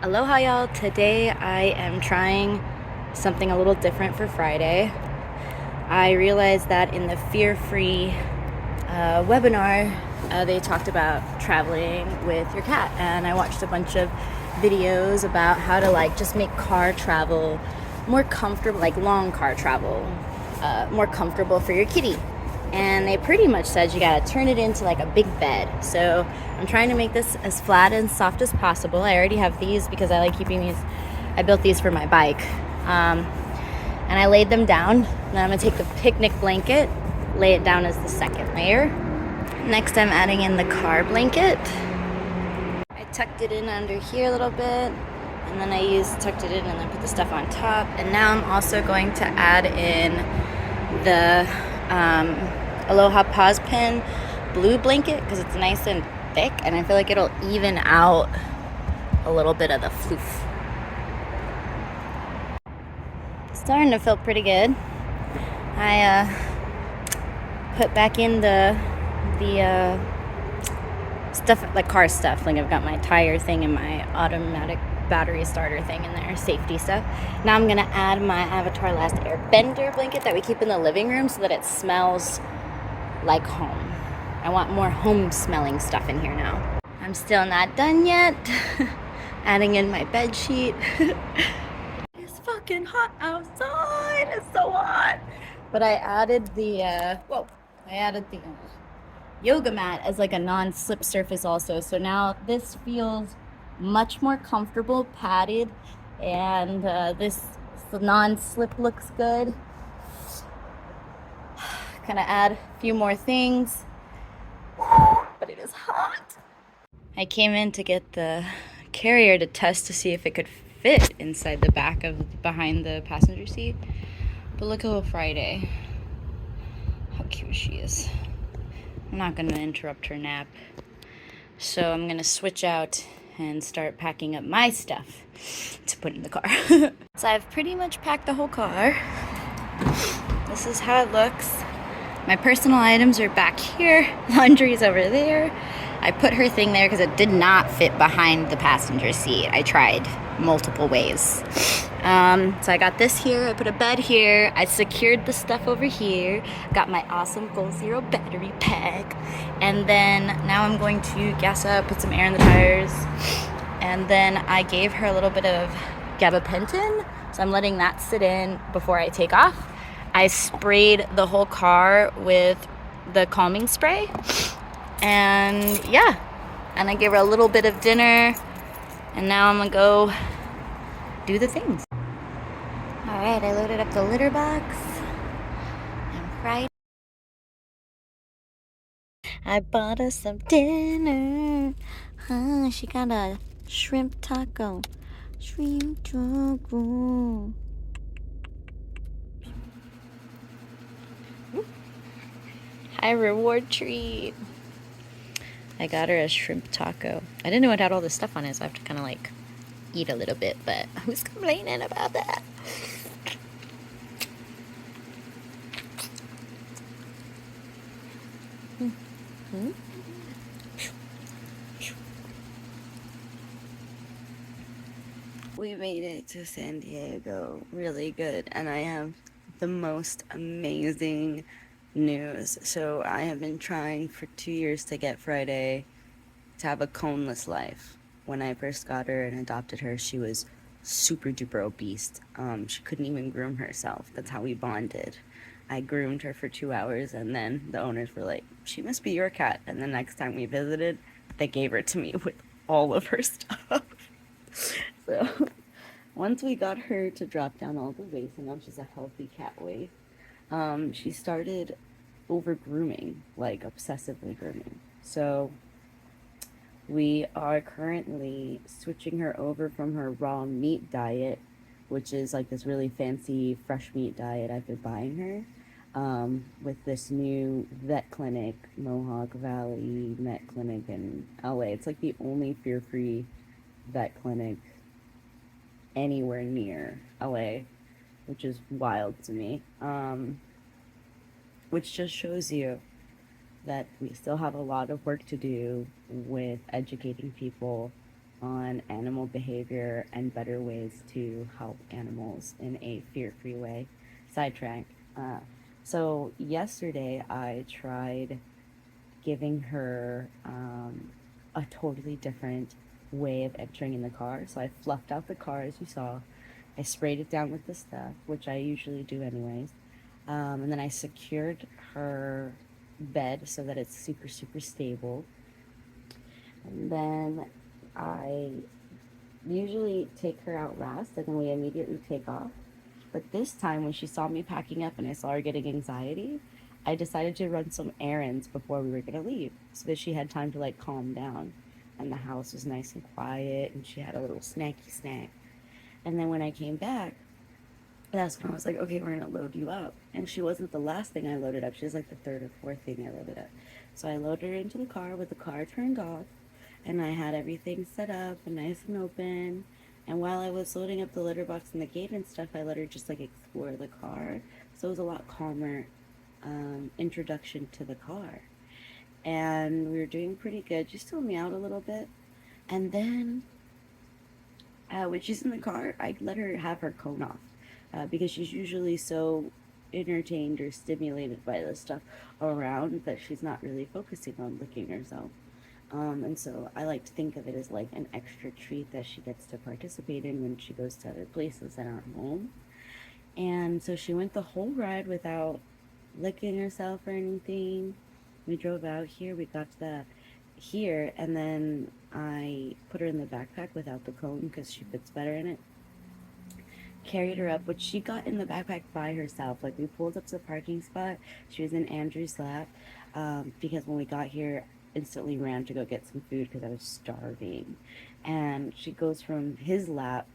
Aloha y'all, today I am trying something a little different for Friday. I realized that in the fear-free webinar, they talked about traveling with your cat, and I watched a bunch of videos about how to just make car travel more comfortable, like long car travel, more comfortable for your kitty. And they pretty much said you gotta turn it into like a big bed. So I'm trying to make this as flat and soft as possible. I already have these because I like keeping these. I built these for my bike. And I laid them down. Now I'm gonna take the picnic blanket, lay it down as the second layer. Next I'm adding in the car blanket. I tucked it in under here a little bit, and then tucked it in and then put the stuff on top. And now I'm also going to add in the Aloha Paws Pen blue blanket because it's nice and thick, and I feel like it'll even out a little bit of the floof. Starting to feel pretty good. I put back in the stuff, like car stuff. Like I've got my tire thing and my automatic battery starter thing in there, safety stuff. Now I'm gonna add my Avatar Last Airbender blanket that we keep in the living room so that it smells like home. I want more home smelling stuff in here now. I'm still not done yet. Adding in my bed sheet. It's fucking hot outside. It's so hot. But I added the yoga mat as like a non-slip surface also. So now this feels much more comfortable, padded, and this non-slip looks good. Gonna add a few more things, but it is hot. I came in to get the carrier to test to see if it could fit inside the back of behind the passenger seat. But look at Friday. How cute she is. I'm not gonna interrupt her nap. So I'm gonna switch out and start packing up my stuff to put in the car. So I've pretty much packed the whole car. This is how it looks. My personal items are back here. Laundry's over there. I put her thing there because it did not fit behind the passenger seat. I tried multiple ways. So I got this here. I put a bed here. I secured the stuff over here. Got my awesome Goal Zero battery pack. And then now I'm going to gas up, put some air in the tires. And then I gave her a little bit of gabapentin. So I'm letting that sit in before I take off. I sprayed the whole car with the calming spray. And yeah, and I gave her a little bit of dinner. And now I'm gonna go do the things. Alright, I loaded up the litter box. And Friday, I bought her some dinner. She got a shrimp taco. Shrimp taco. High reward treat. I got her a shrimp taco. I didn't know it had all this stuff on it, so I have to kind of eat a little bit, but who's complaining about that? Mm-hmm. We made it to San Diego really good, and I have the most amazing news. So I have been trying for 2 years to get Friday to have a coneless life. When I first got her and adopted her, she was super duper obese. She couldn't even groom herself. That's how we bonded. I groomed her for 2 hours, and then the owners were like, she must be your cat. And the next time we visited, they gave her to me with all of her stuff. So once we got her to drop down all the weight, and now she's a healthy cat weight, she started over grooming, like obsessively grooming. So we are currently switching her over from her raw meat diet, which is like this really fancy fresh meat diet I've been buying her, with this new vet clinic, Mohawk Valley Vet Clinic in LA. It's like the only fear-free vet clinic anywhere near LA, which is wild to me. Which just shows you that we still have a lot of work to do with educating people on animal behavior and better ways to help animals in a fear-free way. Sidetrack. So yesterday I tried giving her a totally different way of entering in the car. So I fluffed out the car as you saw. I sprayed it down with the stuff, which I usually do anyways. And then I secured her bed so that it's super, super stable. And then I usually take her out last and then we immediately take off. But this time when she saw me packing up and I saw her getting anxiety, I decided to run some errands before we were gonna leave so that she had time to like calm down. And the house was nice and quiet and she had a little snacky snack. And then when I came back, that's when I was like, okay, we're gonna load you up. And she wasn't the last thing I loaded up. She was like the third or fourth thing I loaded up. So I loaded her into the car with the car turned off and I had everything set up and nice and open. And while I was loading up the litter box and the gate and stuff, I let her just like explore the car. So it was a lot calmer introduction to the car. And we were doing pretty good. She still meowed a little bit. And then when she's in the car, I let her have her cone off because she's usually so entertained or stimulated by the stuff around that she's not really focusing on licking herself. And so I like to think of it as like an extra treat that she gets to participate in when she goes to other places that aren't home. And so she went the whole ride without licking herself or anything. We drove out here, we got to the here, and then I put her in the backpack without the cone because she fits better in it. Carried her up, which she got in the backpack by herself. Like we pulled up to the parking spot, she was in Andrew's lap because when we got here, instantly ran to go get some food because I was starving. And she goes from his lap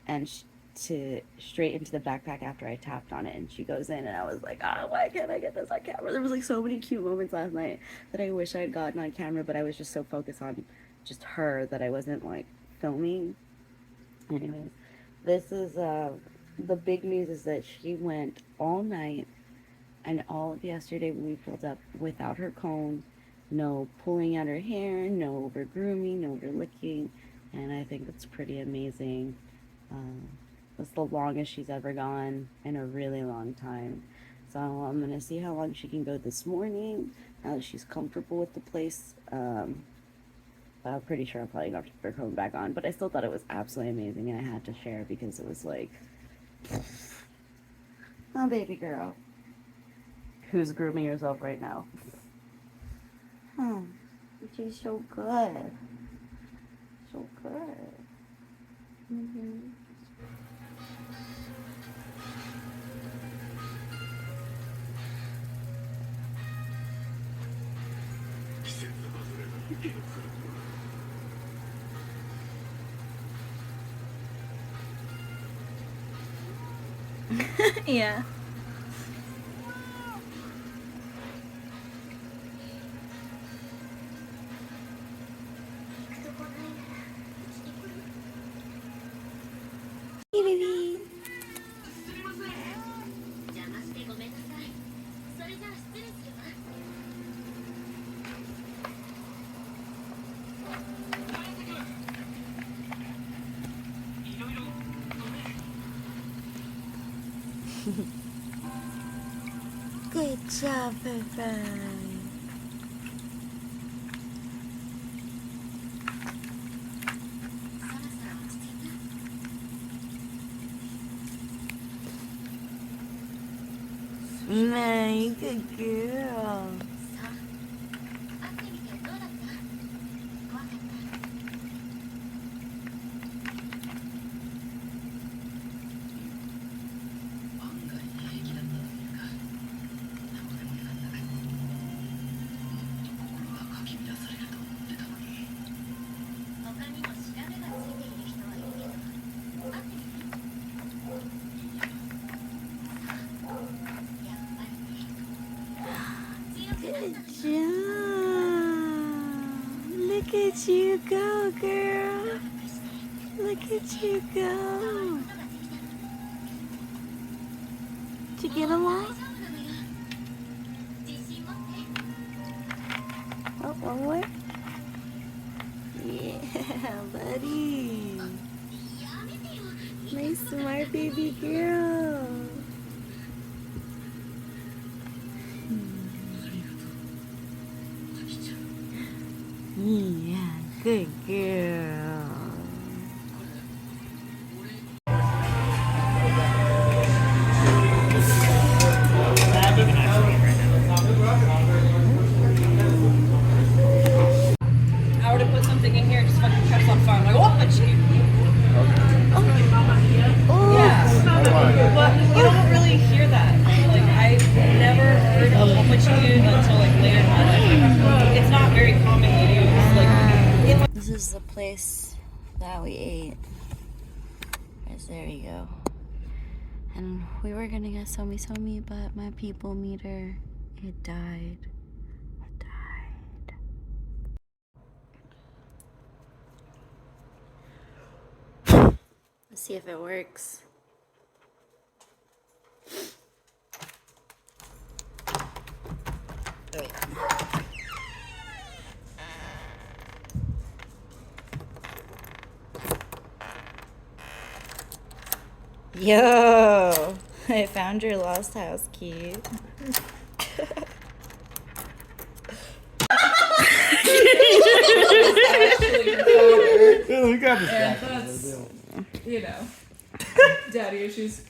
and to straight into the backpack after I tapped on it, and she goes in and I was like, oh, why can't I get this on camera? There was like so many cute moments last night that I wish I had gotten on camera, but I was just so focused on just her that I wasn't like filming. Anyways, this is the big news is that she went all night and all of yesterday when we pulled up without her cone, no pulling out her hair, no over grooming, no over licking, and I think that's pretty amazing. That's the longest she's ever gone in a really long time. So I'm gonna see how long she can go this morning now that she's comfortable with the place. I'm pretty sure I'm probably gonna have to put her cone back on, but I still thought it was absolutely amazing and I had to share because it was like, oh baby girl, who's grooming herself right now. She's so good. So good. Mm-hmm. Yeah. Hey, baby. Good job, Peppa. My good girl. Good job. Look at you go, girl. Look at you go. Did you get them all? Oh, one more? Yeah. Yeah, buddy. My smart baby girl. Yeah, good girl. I were to put something in here, just fucking catch on fire. I'm like, oh, my chicken. Yeah. But you don't really hear that. Like, I've never heard of how much you until like later in my life. It's not very commonly used. Like, This is the place that we ate. Yes, there you go. And we were gonna get somi, but my people meter, it died. It died. Let's see if it works. Wait. Yo, I found your lost house key. We got and that's, you know, daddy issues.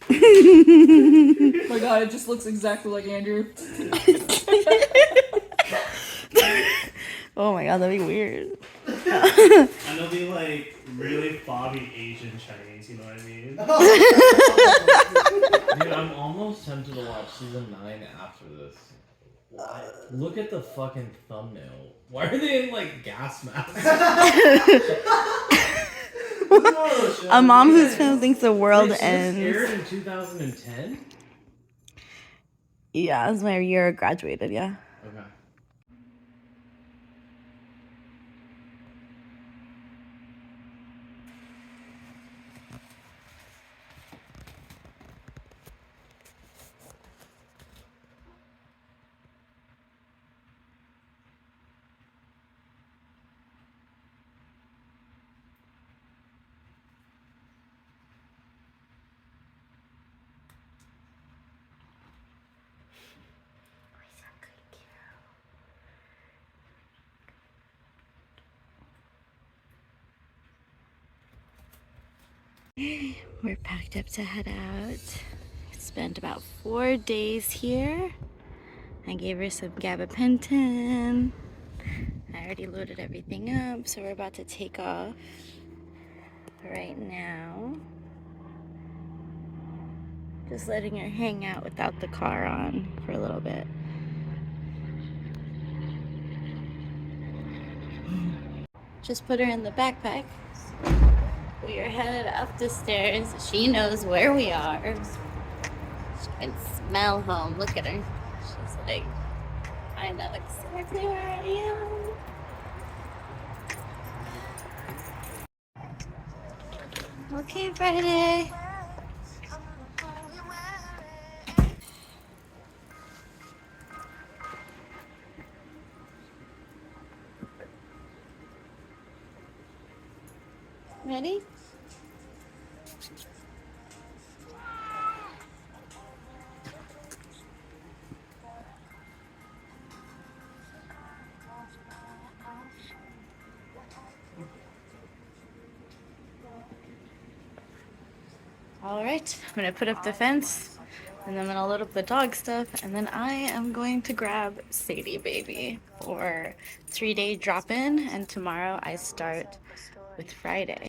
Oh my god, it just looks exactly like Andrew. Oh my god, that'd be weird. And they'll be like really fobby Asian Chinese, you know what I mean? Dude, I'm almost tempted to watch season 9 after this. Why? Look at the fucking thumbnail. Why are they in like gas masks? A mom whose film thinks the world Wait, so ends. This aired in 2010? Yeah, that's my year I graduated, yeah. Okay. We're packed up to head out. Spent about 4 days here. I gave her some gabapentin. I already loaded everything up, so we're about to take off right now. Just letting her hang out without the car on for a little bit. Just put her in the backpack. We are headed up the stairs. She knows where we are. She can smell home. Look at her. She's like, I know exactly where I am. Okay, Friday. Ready? All right, I'm gonna put up the fence and then I'm gonna load up the dog stuff and then I am going to grab Sadie baby for 3-day drop-in and tomorrow I start with Friday.